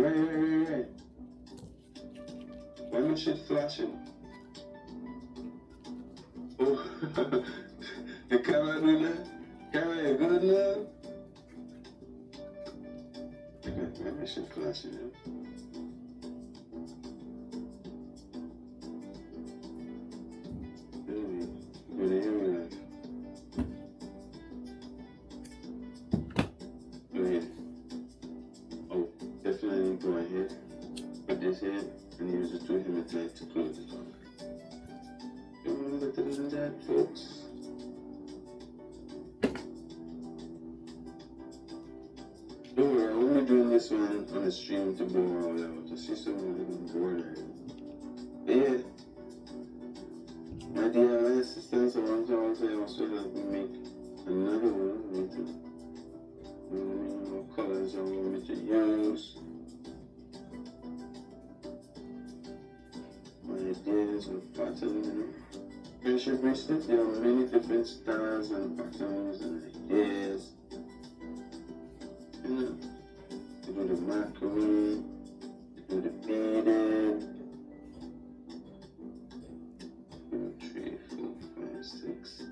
Right. Why my shit flashing? Oh, the camera doing that? Camera, you good now? Okay, why my shit flashing, yeah? Anyway, you're gonna hear me live. Go ahead. Oh, definitely go ahead. Put this here and use the 2 hematite to close it off. Don't remember to do that, folks. Don't worry, I'm only doing this one on the stream to bore all out, to see someone living bored. But yeah, my DIY assistants around to also help me make another one later. What colors I want me to use. My ideas of patterns, you know. Friendship bracelets, there are many different styles and patterns and ideas. You know, you do the macrame, you do the beading. 2, 3, 4, 5, 6.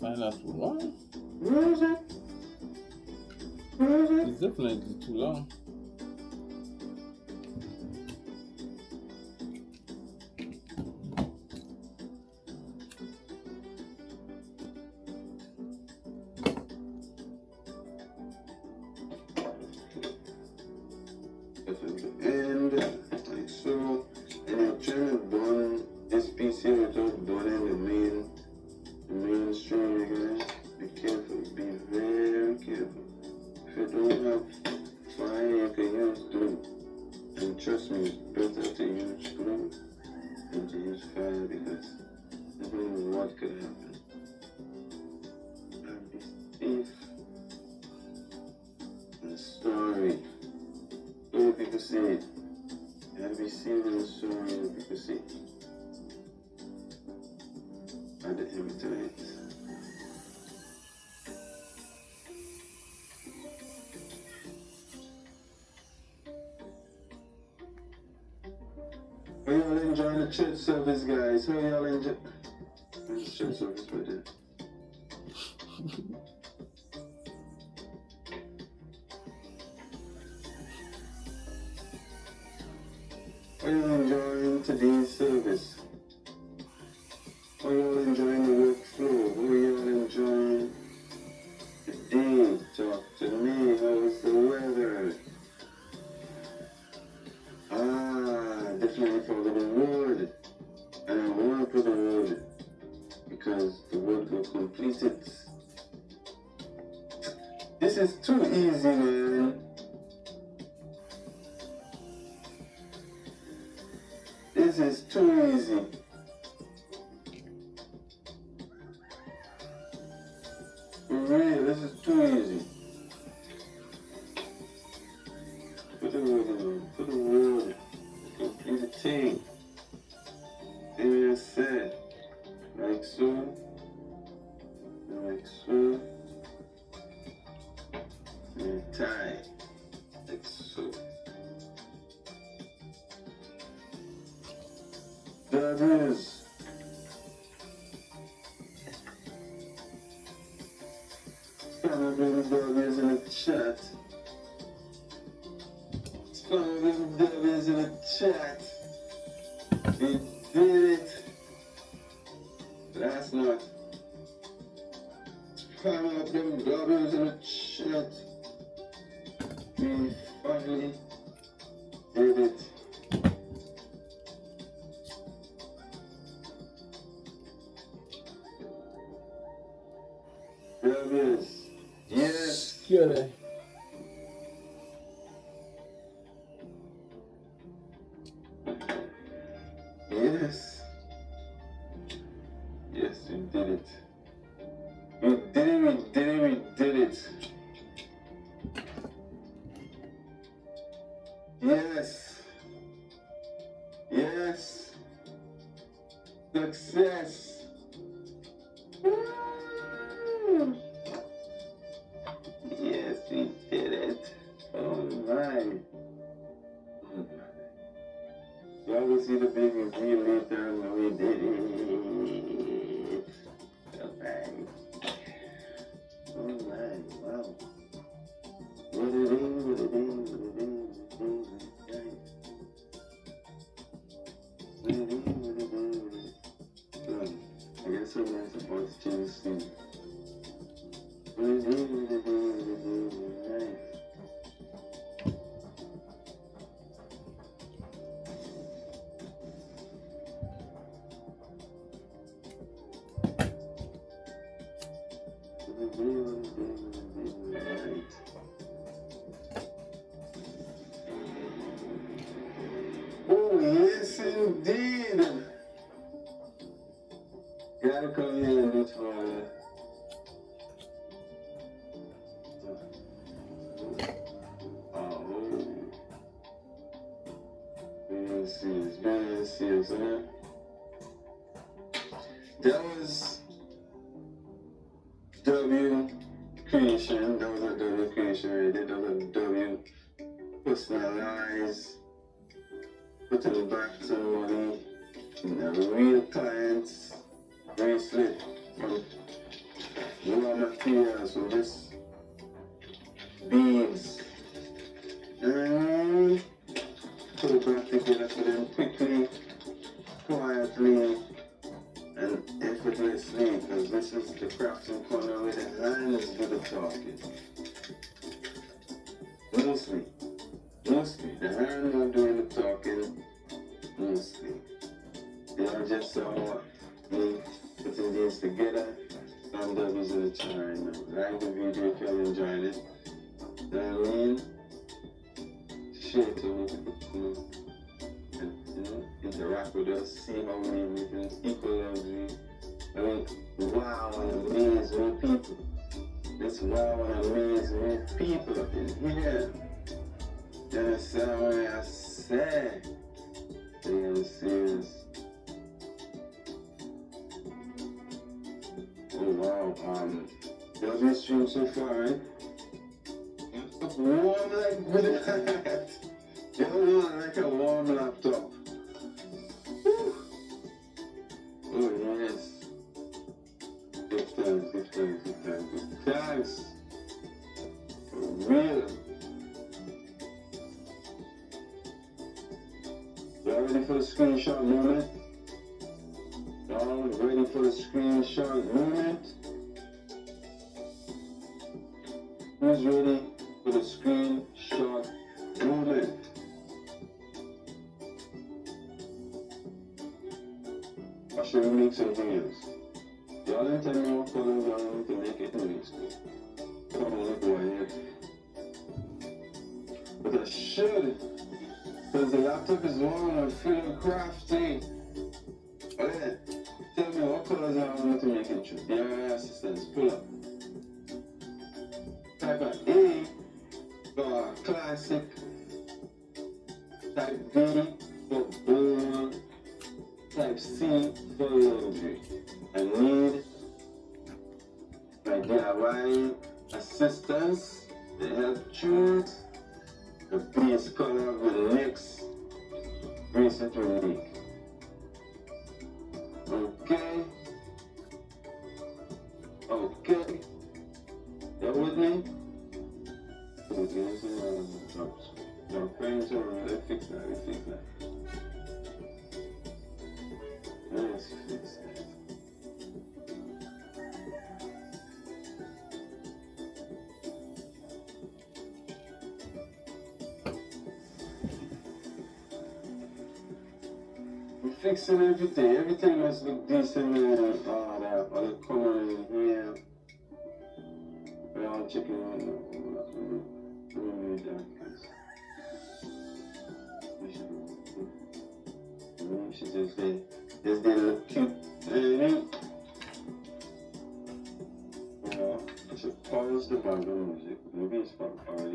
Find out too long. Where is it? It's definitely too long. And like so, and I'm trying to bond this piece here without bonding the main string again. Be careful, be very careful. If you don't have fire, you can use glue. And trust me, it's better to use glue than to use fire because you don't know what could happen. And be safe and sorry. So people say it. You have to be safe and sorry when people say it. Add the hematite. How y'all enjoying the church service, guys? How y'all enjoy the church service right there? How y'all enjoying today's service? How y'all enjoying the workflow? How y'all enjoying the day? Talk to me. How's the weather? Definitely follow the word. And I work with the word because the word will complete it. This is too easy, man. This is too easy. For real, this is too easy. Put the word in. Put the word. Complete the thing. And I said, like so, like so, and tie, like so. That is. Spam the W's in the chat. Spam the W's in the chat. We did it. Last night. Spam up them W's in the chat. We finally did it. W's. Yes. Good. Yes. Yes, we did it. We did it. Yes. Yes. Success. Woo! Yes, we did it. Oh my. Y'all will see the big reveal later and we did it. Alright. Oh my, wow. What it is, what it is, what it is, what it is, what it is, what it is, what it is. Good. I guess someone's supposed to change the scene. What it is, what it is, what it is, what it is. Oh, yes, indeed. Gotta come here and look for it. Oh, very serious, huh? That was W creation. That was a W creation right there. That was a W personalized, putting back somebody in a real client's bracelet from raw materials, so just beads. And put it back together for them quickly, quietly, and effortlessly, because this is the crafting corner where the hands do the talking. Mostly, the hands are doing the talking, mostly. They are just somewhat me putting these together. Some W's in the channel right now. Like the video if you're enjoying it. You know what I mean? Share it to me, and interact with us, see how we can equal luxury. I mean, wow and amaze new people. Let's wow and amaze new people up in here. You understand what I say? Being serious. Oh wow, does this stream so far, right? Warm like good. You want like a warm laptop. Whew. Oh yes. Good times. For real. Y'all ready for the screenshot moment? Y'all ready for the screenshot moment? Who's ready for the screenshot moment? Or should we make some videos? Y'all didn't tell me what colors y'all need to make it in this school. Come on, go ahead. But I should, because the laptop is warm and feeling crafty. Okay, tell me what colors I want to make it through. Your assistants, pull up. Type of A for classic. Type B for bold. Type C for luxury. I need my DIY assistance to help choose the base color of the next bracelet we make. Okay. You with me? Your friends are ready. Fix that. Let's fix that. We're fixing everything. Everything must look decent and all that. All the color in here. We're all checking on she just said, this didn't look cute. I should pause the background music. Maybe it's already